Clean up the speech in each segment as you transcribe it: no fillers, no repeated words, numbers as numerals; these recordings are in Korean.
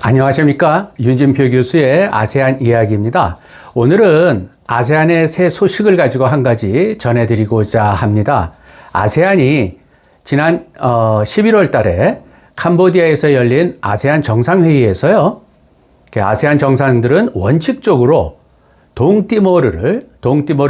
안녕하십니까. 윤진표 교수의 아세안 이야기입니다. 오늘은 아세안의 새 소식을 가지고 한 가지 전해드리고자 합니다. 아세안이 지난 11월 달에 캄보디아에서 열린 아세안 정상회의에서요. 아세안 정상들은 원칙적으로 동티모르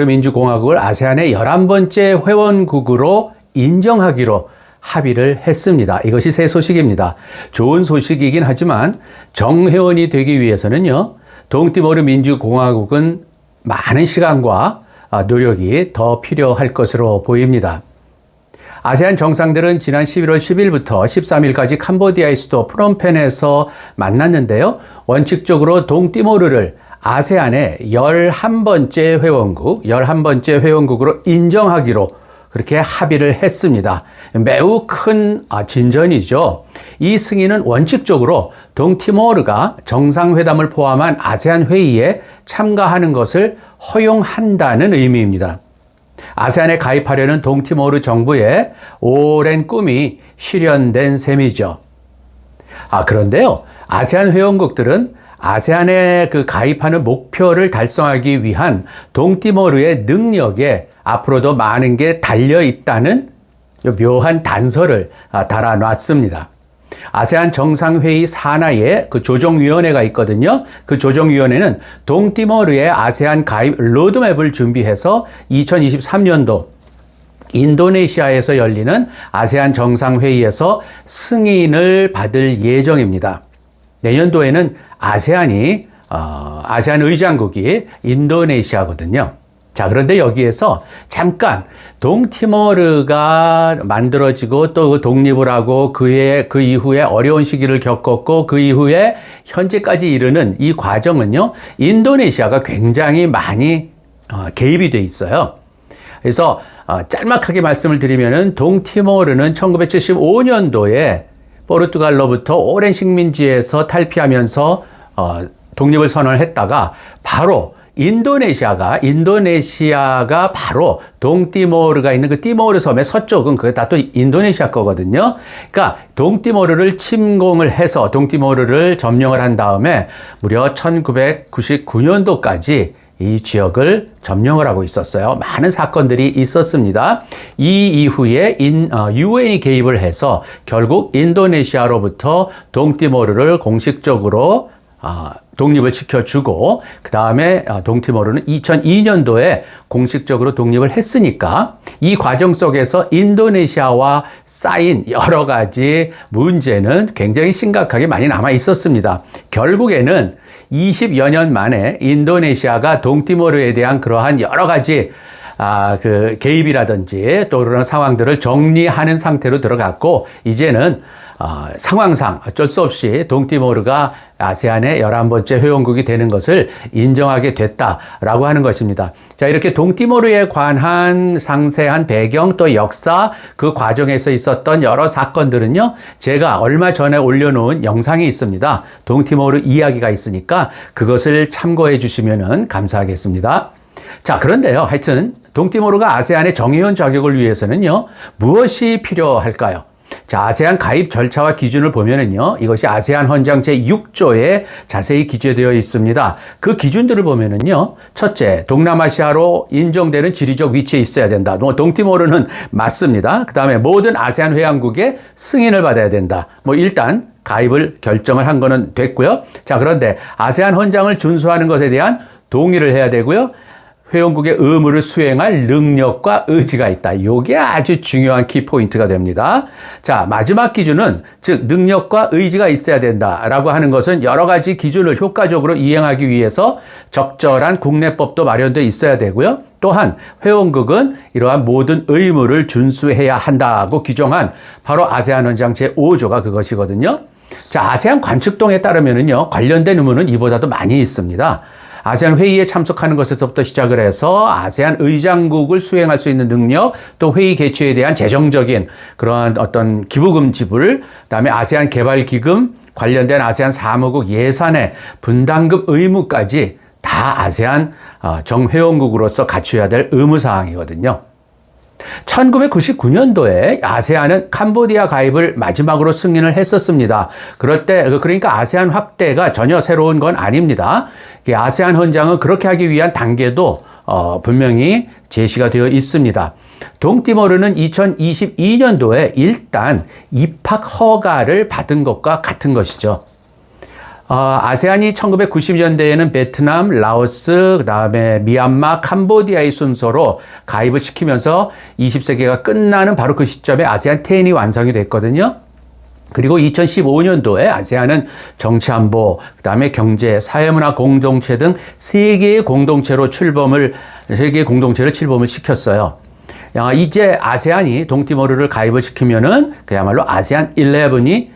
민주공화국을 아세안의 11번째 회원국으로 인정하기로 합의를 했습니다. 이것이 새 소식입니다. 좋은 소식이긴 하지만 정회원이 되기 위해서는요, 동티모르 민주공화국은 많은 시간과 노력이 더 필요할 것으로 보입니다. 아세안 정상들은 지난 11월 10일부터 13일까지 캄보디아의 수도 프놈펜에서 만났는데요. 원칙적으로 동티모르를 아세안의 11번째 회원국으로 인정하기로 그렇게 합의를 했습니다. 매우 큰 진전이죠. 이 승인은 원칙적으로 동티모르가 정상회담을 포함한 아세안 회의에 참가하는 것을 허용한다는 의미입니다. 아세안에 가입하려는 동티모르 정부의 오랜 꿈이 실현된 셈이죠. 그런데요, 아세안 회원국들은 아세안에 가입하는 목표를 달성하기 위한 동티모르의 능력에 앞으로도 많은 게 달려 있다는 묘한 단서를 달아놨습니다. 아세안 정상회의 산하에 조정위원회가 있거든요. 그 조정위원회는 동티모르의 아세안 가입 로드맵을 준비해서 2023년도 인도네시아에서 열리는 아세안 정상회의에서 승인을 받을 예정입니다. 내년도에는 아세안 의장국이 인도네시아거든요. 자, 그런데 여기에서 잠깐 동티모르가 만들어지고 또 독립을 하고 그 이후에 어려운 시기를 겪었고 그 이후에 현재까지 이르는 이 과정은요, 인도네시아가 굉장히 많이 개입이 돼 있어요. 그래서 짤막하게 말씀을 드리면은 동티모르는 1975년도에 포르투갈로부터 오랜 식민지에서 탈피하면서 독립을 선언을 했다가 바로 인도네시아가 바로 동티모르가 있는 그 티모르 섬의 서쪽은 그게 다 또 인도네시아 거거든요. 그러니까 동티모르를 침공을 해서 동티모르를 점령을 한 다음에 무려 1999년도까지 이 지역을 점령을 하고 있었어요. 많은 사건들이 있었습니다. 이 이후에 유엔이 개입을 해서 결국 인도네시아로부터 동티모르를 공식적으로 독립을 시켜주고 그 다음에 동티모르는 2002년도에 공식적으로 독립을 했으니까 이 과정 속에서 인도네시아와 쌓인 여러 가지 문제는 굉장히 심각하게 많이 남아 있었습니다. 결국에는 20여 년 만에 인도네시아가 동티모르에 대한 그러한 여러 가지 개입이라든지 또 그런 상황들을 정리하는 상태로 들어갔고 이제는 상황상 어쩔 수 없이 동티모르가 아세안의 11번째 회원국이 되는 것을 인정하게 됐다라고 하는 것입니다. 자, 이렇게 동티모르에 관한 상세한 배경 또 역사 그 과정에서 있었던 여러 사건들은요, 제가 얼마 전에 올려놓은 영상이 있습니다. 동티모르 이야기가 있으니까 그것을 참고해 주시면 감사하겠습니다. 자, 그런데요, 하여튼 동티모르가 아세안의 정회원 자격을 위해서는요, 무엇이 필요할까요? 자, 아세안 가입 절차와 기준을 보면은요, 이것이 아세안 헌장 제6조에 자세히 기재되어 있습니다. 그 기준들을 보면은요, 첫째, 동남아시아로 인정되는 지리적 위치에 있어야 된다. 동티모르는 맞습니다. 그 다음에 모든 아세안 회원국의 승인을 받아야 된다. 일단 가입을 결정을 한 거는 됐고요. 자, 그런데 아세안 헌장을 준수하는 것에 대한 동의를 해야 되고요. 회원국의 의무를 수행할 능력과 의지가 있다. 이게 아주 중요한 키포인트가 됩니다. 자, 마지막 기준은 즉 능력과 의지가 있어야 된다라고 하는 것은 여러 가지 기준을 효과적으로 이행하기 위해서 적절한 국내법도 마련되어 있어야 되고요. 또한 회원국은 이러한 모든 의무를 준수해야 한다고 규정한 바로 아세안 헌장 제5조가 그것이거든요. 자, 아세안 관측동에 따르면은요, 관련된 의무는 이보다도 많이 있습니다. 아세안 회의에 참석하는 것에서부터 시작을 해서 아세안 의장국을 수행할 수 있는 능력, 또 회의 개최에 대한 재정적인 그러한 어떤 기부금 지불, 그다음에 아세안 개발기금, 관련된 아세안 사무국 예산의 분담금 의무까지 다 아세안 정회원국으로서 갖춰야 될 의무사항이거든요. 1999년도에 아세안은 캄보디아 가입을 마지막으로 승인을 했었습니다. 그러니까 아세안 확대가 전혀 새로운 건 아닙니다. 아세안 헌장은 그렇게 하기 위한 단계도 분명히 제시가 되어 있습니다. 동티모르는 2022년도에 일단 입학 허가를 받은 것과 같은 것이죠. 아세안이 1990년대에는 베트남, 라오스, 그다음에 미얀마, 캄보디아의 순서로 가입을 시키면서 20세기가 끝나는 바로 그 시점에 아세안 10이 완성이 됐거든요. 그리고 2015년도에 아세안은 정치안보, 그다음에 경제, 사회문화 공동체 등 세 개의 공동체를 출범을 시켰어요. 이제 아세안이 동티모르를 가입을 시키면은 그야말로 아세안 11이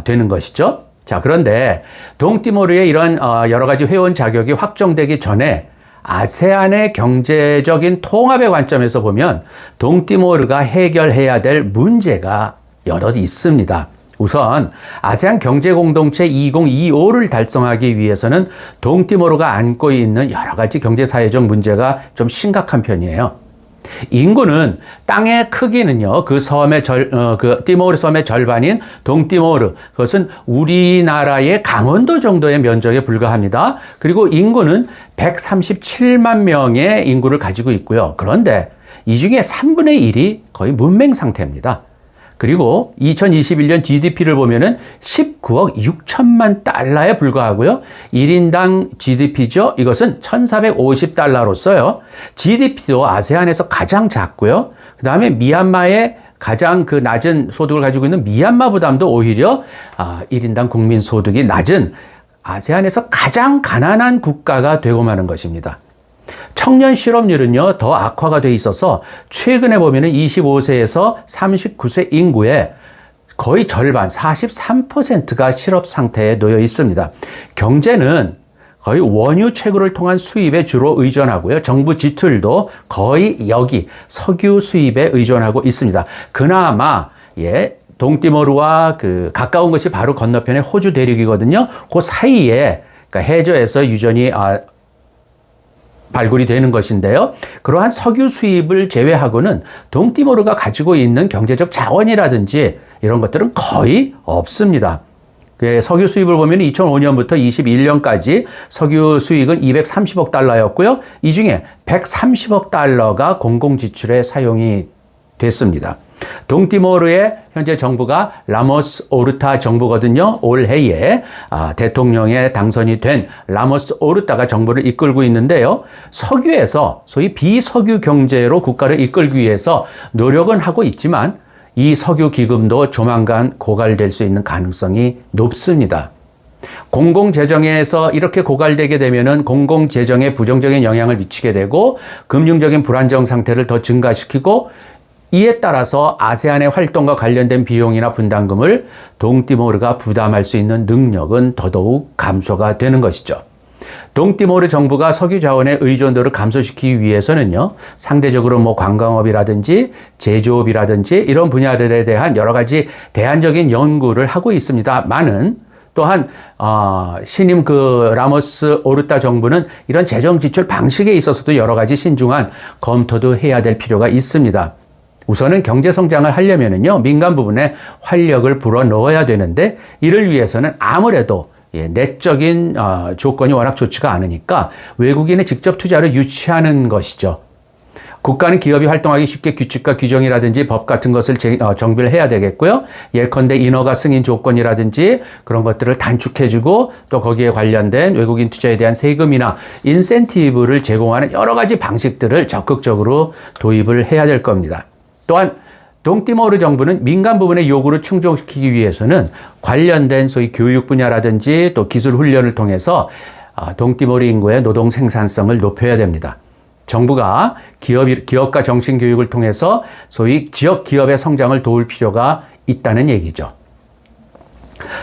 되는 것이죠. 자, 그런데 동티모르의 이런 여러 가지 회원 자격이 확정되기 전에 아세안의 경제적인 통합의 관점에서 보면 동티모르가 해결해야 될 문제가 여럿 있습니다. 우선 아세안 경제공동체 2025를 달성하기 위해서는 동티모르가 안고 있는 여러 가지 경제사회적 문제가 좀 심각한 편이에요. 인구는 땅의 크기는요, 그 티모르 섬의 절반인 동티모르, 그것은 우리나라의 강원도 정도의 면적에 불과합니다. 그리고 인구는 137만 명의 인구를 가지고 있고요. 그런데 이 중에 3분의 1이 거의 문맹 상태입니다. 그리고 2021년 GDP를 보면은 19억 6천만 달러에 불과하고요. 1인당 GDP죠. 이것은 1,450달러로서요. GDP도 아세안에서 가장 작고요. 그 다음에 미얀마의 가장 그 낮은 소득을 가지고 있는 미얀마보다도 오히려 1인당 국민 소득이 낮은 아세안에서 가장 가난한 국가가 되고 마는 것입니다. 청년 실업률은요, 더 악화가 돼 있어서 최근에 보면은 25세에서 39세 인구의 거의 절반, 43%가 실업 상태에 놓여 있습니다. 경제는 거의 원유 채굴을 통한 수입에 주로 의존하고요. 정부 지출도 거의 여기 석유 수입에 의존하고 있습니다. 그나마, 동티모르와 가까운 것이 바로 건너편의 호주 대륙이거든요. 그 사이에, 그러니까 해저에서 유전이 발굴이 되는 것인데요. 그러한 석유 수입을 제외하고는 동티모르가 가지고 있는 경제적 자원이라든지 이런 것들은 거의 없습니다. 석유 수입을 보면 2005년부터 21년까지 석유 수익은 230억 달러였고요. 이 중에 130억 달러가 공공지출에 사용이 됐습니다. 동티모르의 현재 정부가 라모스 오르타 정부거든요. 올해에 대통령에 당선이 된 라모스 오르타가 정부를 이끌고 있는데요. 석유에서 소위 비석유 경제로 국가를 이끌기 위해서 노력은 하고 있지만 이 석유 기금도 조만간 고갈될 수 있는 가능성이 높습니다. 공공재정에서 이렇게 고갈되게 되면은 공공재정에 부정적인 영향을 미치게 되고 금융적인 불안정 상태를 더 증가시키고 이에 따라서 아세안의 활동과 관련된 비용이나 분담금을 동티모르가 부담할 수 있는 능력은 더더욱 감소가 되는 것이죠. 동티모르 정부가 석유 자원의 의존도를 감소시키기 위해서는요, 상대적으로 관광업이라든지 제조업이라든지 이런 분야들에 대한 여러 가지 대안적인 연구를 하고 있습니다만은 또한 신임 라모스 오르타 정부는 이런 재정 지출 방식에 있어서도 여러 가지 신중한 검토도 해야 될 필요가 있습니다. 우선은 경제 성장을 하려면은요, 민간 부분에 활력을 불어넣어야 되는데 이를 위해서는 아무래도 내적인 조건이 워낙 좋지가 않으니까 외국인의 직접 투자를 유치하는 것이죠. 국가는 기업이 활동하기 쉽게 규칙과 규정이라든지 법 같은 것을 정비를 해야 되겠고요. 예컨대 인허가 승인 조건이라든지 그런 것들을 단축해주고 또 거기에 관련된 외국인 투자에 대한 세금이나 인센티브를 제공하는 여러 가지 방식들을 적극적으로 도입을 해야 될 겁니다. 또한 동티모르 정부는 민간 부분의 요구를 충족시키기 위해서는 관련된 소위 교육 분야라든지 또 기술 훈련을 통해서 동티모르 인구의 노동 생산성을 높여야 됩니다. 정부가 기업과 정신교육을 통해서 소위 지역 기업의 성장을 도울 필요가 있다는 얘기죠.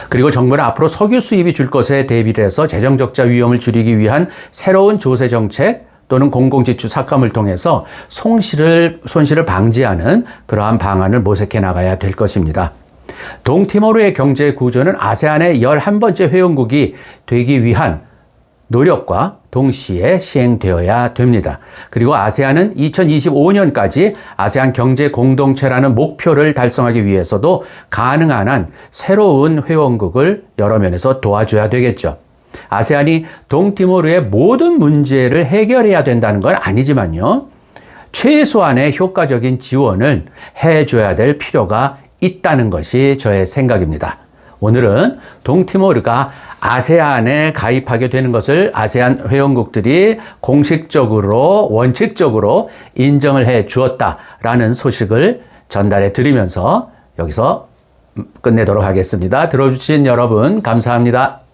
그리고 정부는 앞으로 석유 수입이 줄 것에 대비를 해서 재정적자 위험을 줄이기 위한 새로운 조세 정책 또는 공공지출 삭감을 통해서 손실을 방지하는 그러한 방안을 모색해 나가야 될 것입니다. 동티모르의 경제 구조는 아세안의 11번째 회원국이 되기 위한 노력과 동시에 시행되어야 됩니다. 그리고 아세안은 2025년까지 아세안 경제 공동체라는 목표를 달성하기 위해서도 가능한 한 새로운 회원국을 여러 면에서 도와줘야 되겠죠. 아세안이 동티모르의 모든 문제를 해결해야 된다는 건 아니지만요. 최소한의 효과적인 지원을 해줘야 될 필요가 있다는 것이 저의 생각입니다. 오늘은 동티모르가 아세안에 가입하게 되는 것을 아세안 회원국들이 공식적으로 원칙적으로 인정을 해 주었다라는 소식을 전달해 드리면서 여기서 끝내도록 하겠습니다. 들어주신 여러분 감사합니다.